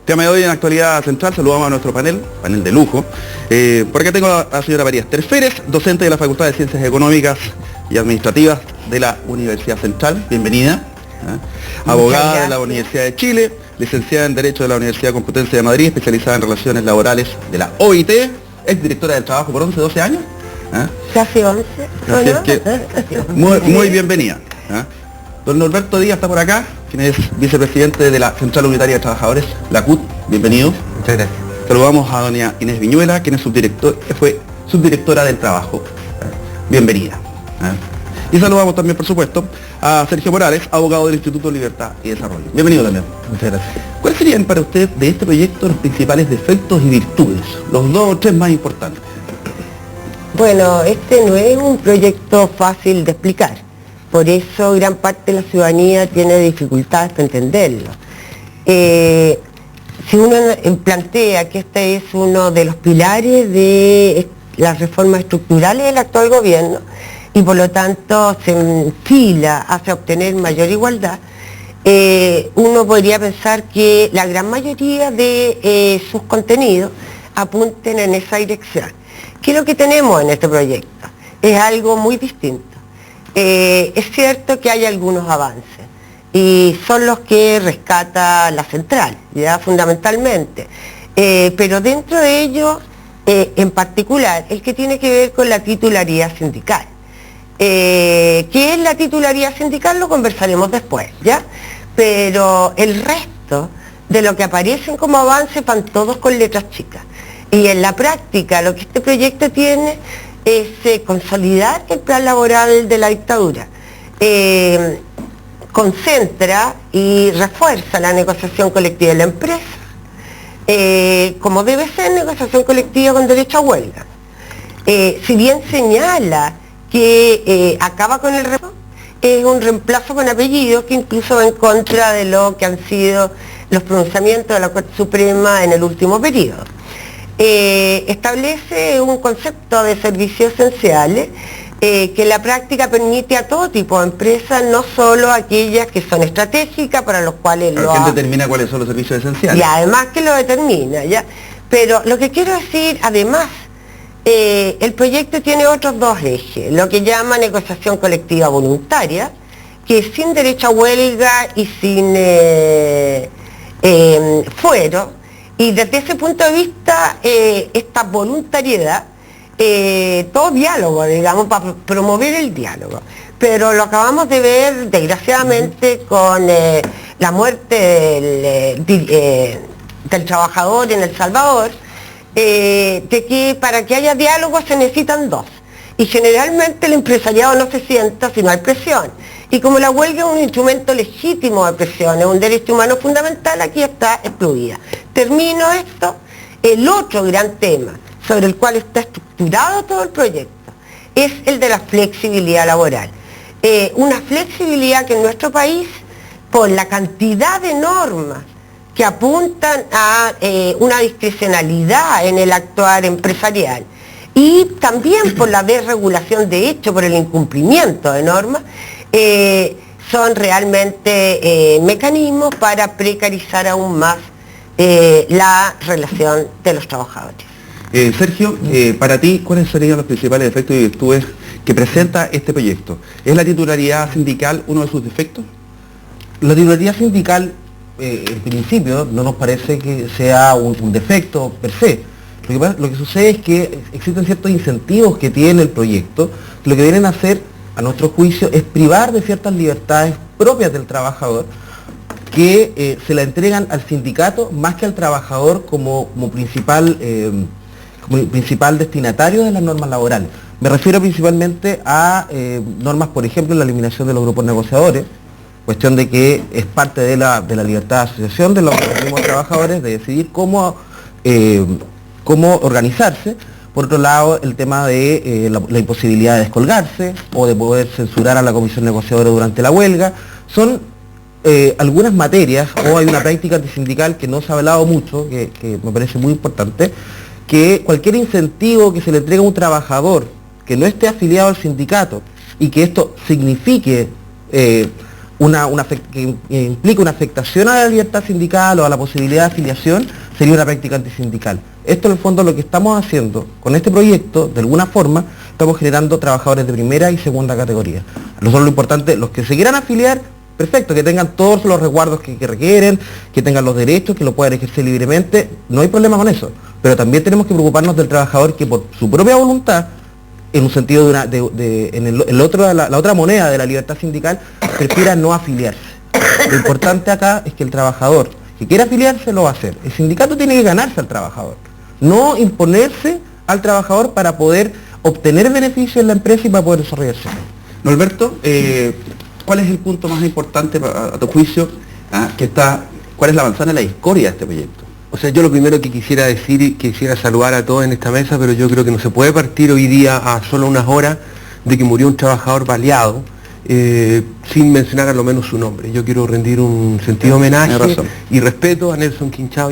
Tema de hoy en Actualidad Central, saludamos a nuestro panel de lujo. Por acá tengo a la señora María Esther Férez, docente de la Facultad de Ciencias Económicas y Administrativas de la Universidad Central, bienvenida. Abogada de la Universidad de Chile, licenciada en Derecho de la Universidad Complutense de Madrid, especializada en Relaciones Laborales de la OIT, ex directora del trabajo por 11, 12 años. Casi 11. Así es que, muy bienvenida. Don Norberto Díaz está por acá, quien es vicepresidente de la Central Unitaria de Trabajadores, la CUT, bienvenido. Muchas gracias. Saludamos a doña Inés Viñuela, quien es fue subdirectora del trabajo, bienvenida. Y saludamos también, por supuesto, a Sergio Morales, abogado del Instituto Libertad y Desarrollo. Bienvenido también. Muchas gracias. ¿Cuáles serían para usted de este proyecto los principales defectos y virtudes? Los 2 o 3 más importantes. Bueno, este no es un proyecto fácil de explicar. Por eso gran parte de la ciudadanía tiene dificultades para entenderlo. Si uno plantea que este es uno de los pilares de las reformas estructurales del actual gobierno y por lo tanto se enfila hacia obtener mayor igualdad, uno podría pensar que la gran mayoría de sus contenidos apunten en esa dirección. ¿Qué es lo que tenemos en este proyecto? Es algo muy distinto. Es cierto que hay algunos avances y son los que rescata la central, ya fundamentalmente, pero dentro de ellos, en particular, el que tiene que ver con la titularidad sindical. ¿Qué es la titularidad sindical? Lo conversaremos después, ¿ya? Pero el resto de lo que aparecen como avances van todos con letras chicas. Y en la práctica lo que este proyecto tiene es consolidar el plan laboral de la dictadura. Concentra y refuerza la negociación colectiva de la empresa, como debe ser negociación colectiva con derecho a huelga. Si bien señala que acaba con el reemplazo, es un reemplazo con apellido que incluso va en contra de lo que han sido los pronunciamientos de la Corte Suprema en el último periodo. Establece un concepto de servicios esenciales que en la práctica permite a todo tipo de empresas, no solo aquellas que son estratégicas para los cuales ¿Quién determina cuáles son los servicios esenciales? Y además que lo determina, ¿ya? Pero lo que quiero decir, además, el proyecto tiene otros 2 ejes, lo que llama negociación colectiva voluntaria, que sin derecho a huelga y sin fuero. Y desde ese punto de vista, esta voluntariedad, todo diálogo, digamos, para promover el diálogo. Pero lo acabamos de ver, desgraciadamente, con la muerte del trabajador en El Salvador, de que para que haya diálogo se necesitan 2. Y generalmente el empresariado no se sienta si no hay presión. Y como la huelga es un instrumento legítimo de presión, es un derecho humano fundamental, aquí está excluida. Termino esto. El otro gran tema sobre el cual está estructurado todo el proyecto es el de la flexibilidad laboral. Una flexibilidad que en nuestro país, por la cantidad de normas que apuntan a una discrecionalidad en el actuar empresarial y también por la desregulación de hecho, por el incumplimiento de normas, son realmente mecanismos para precarizar aún más la relación de los trabajadores. Sergio, para ti, ¿cuáles serían los principales defectos y virtudes que presenta este proyecto? ¿Es la titularidad sindical uno de sus defectos? La titularidad sindical, en principio, no nos parece que sea un defecto per se. Lo que sucede es que existen ciertos incentivos que tiene el proyecto, que lo que vienen a hacer, a nuestro juicio, es privar de ciertas libertades propias del trabajador, que se la entregan al sindicato más que al trabajador como principal destinatario de las normas laborales. Me refiero principalmente a normas, por ejemplo, la eliminación de los grupos negociadores, cuestión de que es parte de la libertad de asociación de los mismos trabajadores de decidir cómo organizarse. Por otro lado, el tema de la imposibilidad de descolgarse o de poder censurar a la comisión negociadora durante la huelga. Son algunas materias, o hay una práctica antisindical que no se ha hablado mucho, que me parece muy importante, que cualquier incentivo que se le entregue a un trabajador que no esté afiliado al sindicato y que esto signifique que implica una afectación a la libertad sindical o a la posibilidad de afiliación, sería una práctica antisindical. Esto en el fondo lo que estamos haciendo con este proyecto, de alguna forma, estamos generando trabajadores de primera y segunda categoría. Nosotros lo importante, los que se quieran afiliar, perfecto, que tengan todos los resguardos que requieren, que tengan los derechos, que lo puedan ejercer libremente, no hay problema con eso. Pero también tenemos que preocuparnos del trabajador que por su propia voluntad, en un sentido la otra moneda de la libertad sindical, prefiera no afiliarse. Lo importante acá es que el trabajador que quiera afiliarse lo va a hacer. El sindicato tiene que ganarse al trabajador, no imponerse al trabajador para poder obtener beneficios en la empresa y para poder desarrollarse. Norberto, ¿cuál es el punto más importante a tu juicio? ¿Cuál es la manzana de la discordia de este proyecto? O sea, yo lo primero que quisiera decir, quisiera saludar a todos en esta mesa, pero yo creo que no se puede partir hoy día a solo unas horas de que murió un trabajador baleado, sin mencionar a lo menos su nombre. Yo quiero rendir un sentido homenaje y respeto a Nelson Quinchillao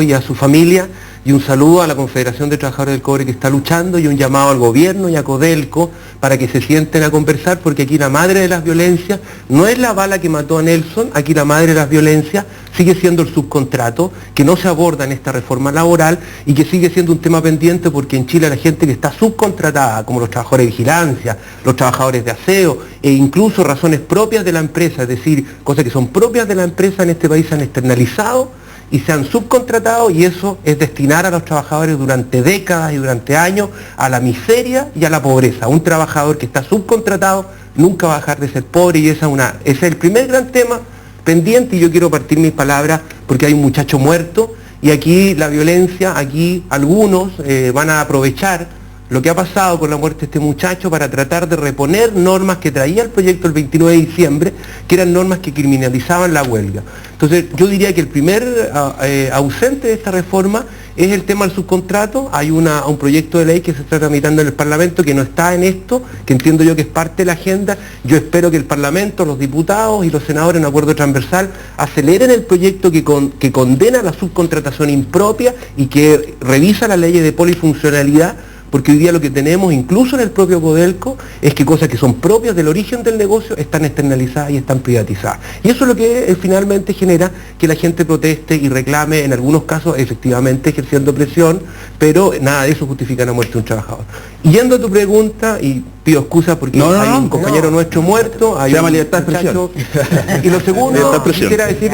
y a su familia, y un saludo a la Confederación de Trabajadores del Cobre que está luchando, y un llamado al gobierno y a Codelco para que se sienten a conversar, porque aquí la madre de las violencias no es la bala que mató a Nelson, aquí la madre de las violencias sigue siendo el subcontrato, que no se aborda en esta reforma laboral y que sigue siendo un tema pendiente, porque en Chile la gente que está subcontratada, como los trabajadores de vigilancia, los trabajadores de aseo, e incluso razones propias de la empresa, es decir, cosas que son propias de la empresa en este país, se han externalizado y se han subcontratado, y eso es destinar a los trabajadores durante décadas y durante años a la miseria y a la pobreza. Un trabajador que está subcontratado nunca va a dejar de ser pobre, y ese es el primer gran tema pendiente. Y yo quiero partir mis palabras porque hay un muchacho muerto, y aquí la violencia, aquí algunos van a aprovechar lo que ha pasado con la muerte de este muchacho para tratar de reponer normas que traía el proyecto el 29 de diciembre, que eran normas que criminalizaban la huelga. Entonces yo diría que el primer ausente de esta reforma es el tema del subcontrato. Hay un proyecto de ley que se está tramitando en el Parlamento que no está en esto, que entiendo yo que es parte de la agenda. Yo espero que el Parlamento, los diputados y los senadores en acuerdo transversal aceleren el proyecto que condena la subcontratación impropia y que revisa las leyes de polifuncionalidad, porque hoy día lo que tenemos, incluso en el propio Codelco, es que cosas que son propias del origen del negocio están externalizadas y están privatizadas. Y eso es lo que finalmente genera que la gente proteste y reclame, en algunos casos efectivamente ejerciendo presión, pero nada de eso justifica la muerte de un trabajador. Y yendo a tu pregunta, y pido excusas porque hay un compañero nuestro muerto, hay un muchacho, y lo segundo quisiera decir...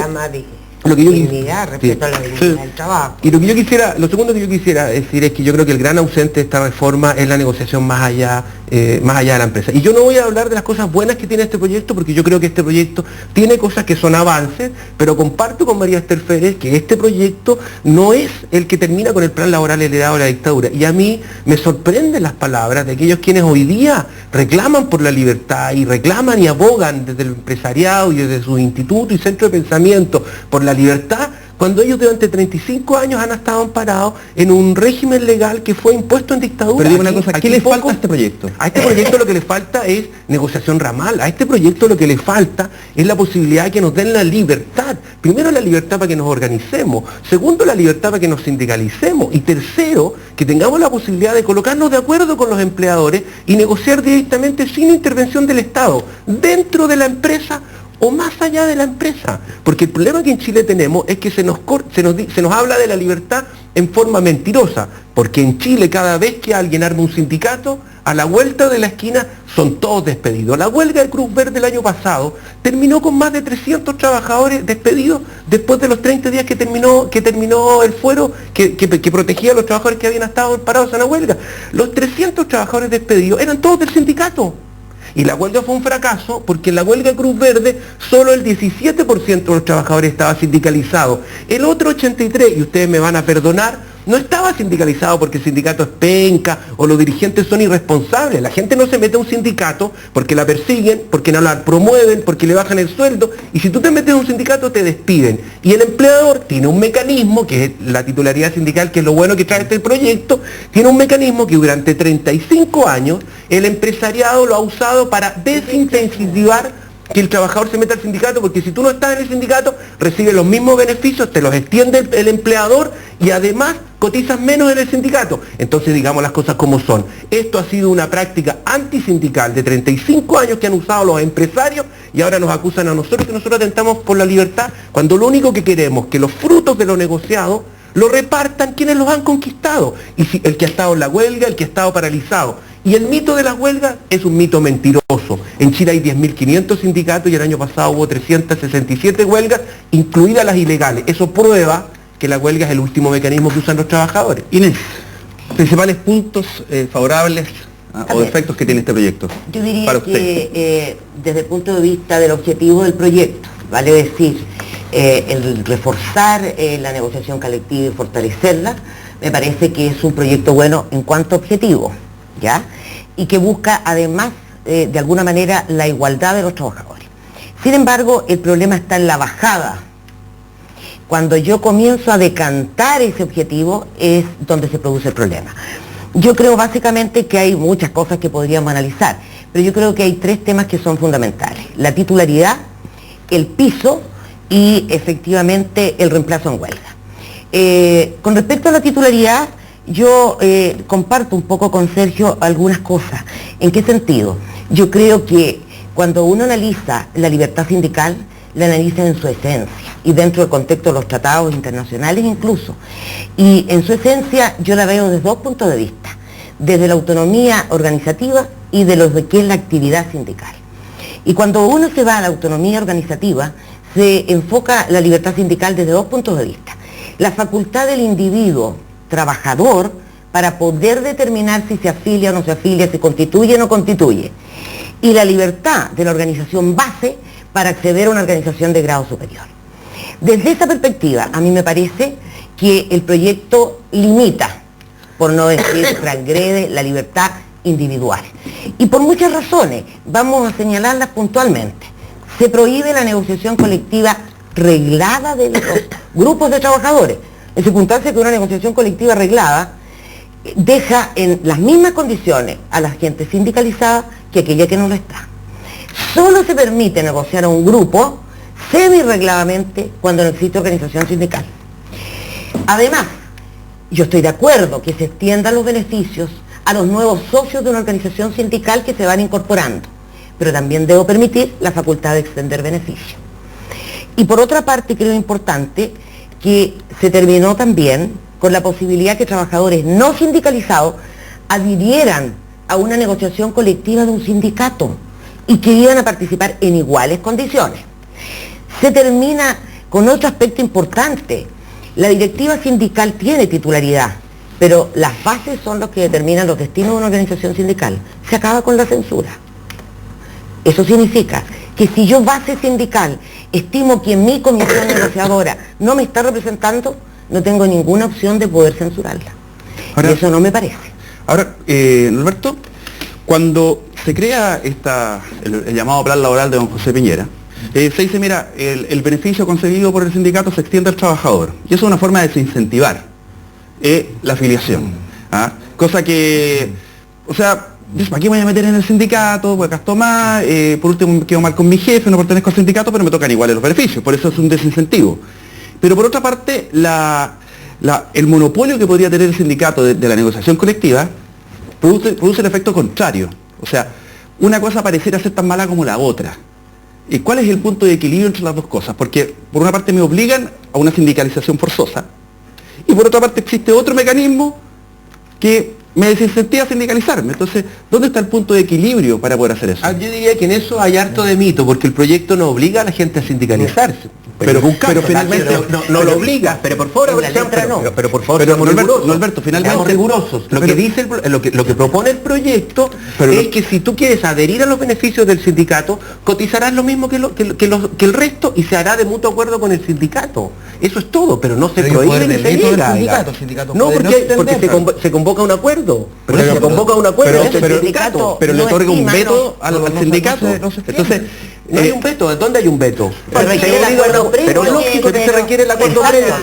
Lo que yo respeto a la dignidad del trabajo. Y lo segundo que yo quisiera decir es que yo creo que el gran ausente de esta reforma es la negociación más allá de la empresa. Y yo no voy a hablar de las cosas buenas que tiene este proyecto, porque yo creo que este proyecto tiene cosas que son avances, pero comparto con María Esther Férez que este proyecto no es el que termina con el plan laboral heredado de la dictadura. Y a mí me sorprenden las palabras de aquellos quienes hoy día reclaman por la libertad y reclaman y abogan desde el empresariado y desde sus institutos y centros de pensamiento por la libertad, cuando ellos durante 35 años han estado amparados en un régimen legal que fue impuesto en dictadura. Pero dime una cosa, ¿qué le falta a este proyecto? A este proyecto lo que le falta es negociación ramal. A este proyecto lo que le falta es la posibilidad de que nos den la libertad. Primero, la libertad para que nos organicemos. Segundo, la libertad para que nos sindicalicemos. Y tercero, que tengamos la posibilidad de colocarnos de acuerdo con los empleadores y negociar directamente sin intervención del Estado, dentro de la empresa o más allá de la empresa, porque el problema que en Chile tenemos es que se nos habla de la libertad en forma mentirosa, porque en Chile cada vez que alguien arma un sindicato, a la vuelta de la esquina son todos despedidos. La huelga de Cruz Verde el año pasado terminó con más de 300 trabajadores despedidos después de los 30 días que terminó el fuero que protegía a los trabajadores que habían estado parados en la huelga. Los 300 trabajadores despedidos eran todos del sindicato. Y la huelga fue un fracaso porque en la huelga Cruz Verde solo el 17% de los trabajadores estaba sindicalizado. El otro 83%, y ustedes me van a perdonar, no estaba sindicalizado porque el sindicato es penca o los dirigentes son irresponsables. La gente no se mete a un sindicato porque la persiguen, porque no la promueven, porque le bajan el sueldo, y si tú te metes a un sindicato te despiden. Y el empleador tiene un mecanismo, que es la titularidad sindical, que es lo bueno que trae este proyecto, tiene un mecanismo que durante 35 años el empresariado lo ha usado para desincentivar que el trabajador se meta al sindicato, porque si tú no estás en el sindicato, recibes los mismos beneficios, te los extiende el empleador, y además cotizan menos en el sindicato. Entonces digamos las cosas como son. Esto ha sido una práctica antisindical de 35 años que han usado los empresarios y ahora nos acusan a nosotros que nosotros atentamos por la libertad, cuando lo único que queremos es que los frutos de lo negociado lo repartan quienes los han conquistado. Y si el que ha estado en la huelga, el que ha estado paralizado. Y el mito de las huelgas es un mito mentiroso. En Chile hay 10.500 sindicatos y el año pasado hubo 367 huelgas, incluidas las ilegales. Eso prueba que la huelga es el último mecanismo que usan los trabajadores. Inés, principales puntos favorables o defectos que tiene este proyecto. Yo diría para usted. que desde el punto de vista del objetivo del proyecto, vale decir, el reforzar la negociación colectiva y fortalecerla, me parece que es un proyecto bueno en cuanto a objetivo, ¿ya? Y que busca además, de alguna manera, la igualdad de los trabajadores. Sin embargo, el problema está en la bajada. Cuando yo comienzo a decantar ese objetivo es donde se produce el problema. Yo creo básicamente que hay muchas cosas que podríamos analizar, pero yo creo que hay tres temas que son fundamentales: la titularidad, el piso y efectivamente el reemplazo en huelga. Con respecto a la titularidad, yo comparto un poco con Sergio algunas cosas. ¿En qué sentido? Yo creo que cuando uno analiza la libertad sindical, la analiza en su esencia y dentro del contexto de los tratados internacionales incluso. Y en su esencia yo la veo desde dos puntos de vista: desde la autonomía organizativa y de lo que es la actividad sindical. Y cuando uno se va a la autonomía organizativa, se enfoca la libertad sindical desde dos puntos de vista: la facultad del individuo trabajador para poder determinar si se afilia o no se afilia, si constituye o no constituye, y la libertad de la organización base para acceder a una organización de grado superior. Desde esa perspectiva, a mí me parece que el proyecto limita, por no decir transgrede, la libertad individual. Y por muchas razones, vamos a señalarlas puntualmente. Se prohíbe la negociación colectiva reglada de los grupos de trabajadores, en circunstancias que una negociación colectiva reglada deja en las mismas condiciones a la gente sindicalizada que aquella que no lo está. Solo se permite negociar a un grupo semi-regladamente cuando no existe organización sindical. Además, yo estoy de acuerdo que se extiendan los beneficios a los nuevos socios de una organización sindical que se van incorporando, pero también debo permitir la facultad de extender beneficios. Y por otra parte, creo importante que se terminó también con la posibilidad que trabajadores no sindicalizados adhirieran a una negociación colectiva de un sindicato y que iban a participar en iguales condiciones. Se termina con otro aspecto importante: la directiva sindical tiene titularidad, pero las bases son los que determinan los destinos de una organización sindical. Se acaba con la censura. Eso significa que si yo, base sindical, estimo que mi comisión negociadora no me está representando, no tengo ninguna opción de poder censurarla. Ahora, y eso no me parece. Ahora, Norberto, cuando se crea el llamado plan laboral de don José Piñera, se dice, mira, el beneficio concebido por el sindicato se extiende al trabajador. Y eso es una forma de desincentivar la afiliación. ¿Ah? Cosa que, o sea, ¿para qué me voy a meter en el sindicato? Pues gasto más, por último quedo mal con mi jefe, no pertenezco al sindicato, pero me tocan iguales los beneficios. Por eso es un desincentivo. Pero por otra parte, el monopolio que podría tener el sindicato de la negociación colectiva produce el efecto contrario. O sea, una cosa pareciera ser tan mala como la otra. ¿Y cuál es el punto de equilibrio entre las dos cosas? Porque por una parte me obligan a una sindicalización forzosa y por otra parte existe otro mecanismo que me desincentiva a sindicalizarme. Entonces, ¿dónde está el punto de equilibrio para poder hacer eso? Yo diría que en eso hay harto de mito, porque el proyecto no obliga a la gente a sindicalizarse. Pero finalmente no lo obliga, pero por favor, pero por favor, Norberto, finalmente seamos rigurosos. Lo que dice lo que propone el proyecto es que si tú quieres adherir a los beneficios del sindicato, cotizarás lo mismo que el resto y se hará de mutuo acuerdo con el sindicato. Eso es todo, pero no se prohíbe ni se niega. No, porque se convoca un acuerdo. Pero se convoca un acuerdo el sindicato, pero le otorga un veto al sindicato. Entonces, no hay un veto. ¿Dónde hay un veto? Pero es lógico que se requiere el acuerdo previo,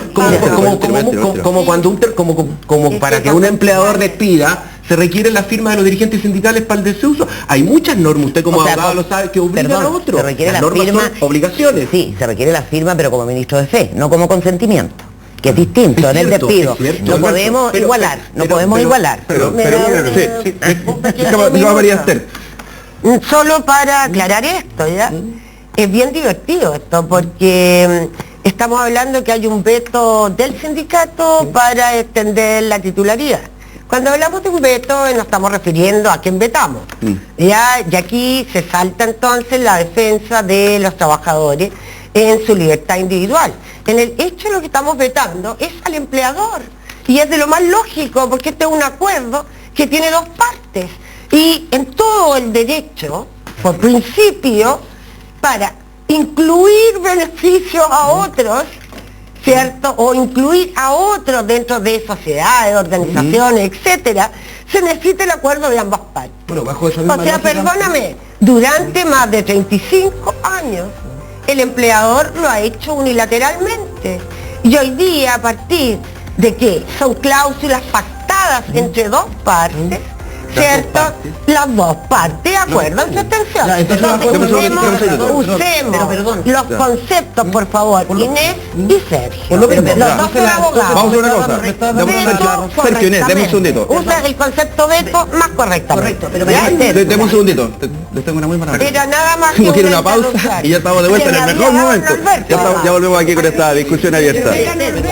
como para que un empleador despida se requiere la firma de los dirigentes sindicales para el desuso. Hay muchas normas, usted como abogado lo sabe, que obligan a otro. Se requiere las la normas firma, son obligaciones. Sí, se requiere la firma, pero como ministro de fe, no como consentimiento. que es distinto en el cierto, despido. es cierto. No Alberto, podemos pero- igualar, no pero- podemos pero- igualar. Sí, Diga, María Esther. Solo para aclarar esto, ¿ya? Es bien divertido esto, porque estamos hablando que hay un veto del sindicato para extender la titularidad. Cuando hablamos de un veto nos estamos refiriendo a quién vetamos. ¿Ya? Y aquí se salta entonces la defensa de los trabajadores en su libertad individual. En el hecho lo que estamos vetando es al empleador. Y es de lo más lógico, porque este es un acuerdo que tiene dos partes. Y en todo el derecho, por principio, para incluir beneficios a otros, ¿cierto? O incluir a otros dentro de sociedades, organizaciones, etcétera, se necesita el acuerdo de ambas partes. Bueno, bajo esa misma O sea, lógica- perdóname, durante más de 35 años, el empleador lo ha hecho unilateralmente. Y hoy día, a partir de que son cláusulas pactadas entre dos partes, ¿cierto? Las dos partes acuerdan su extensión. Ya, entonces, usemos los conceptos, por favor, Inés y Sergio. Por lo mismo, Los ya. dos son abogados. Vamos a hacer una cosa. Sergio, Inés, deme un segundito. Usa el concepto veto más correctamente. Correcto, pero ¿Ya? Deme un segundito. Les tengo una muy mala noticia. Era nada más Tengo que ir a una una pausa introducción. y ya estamos de vuelta en el Que me mejor había dado momento. Alberto. Ya volvemos aquí con esta discusión abierta. Era Alberto.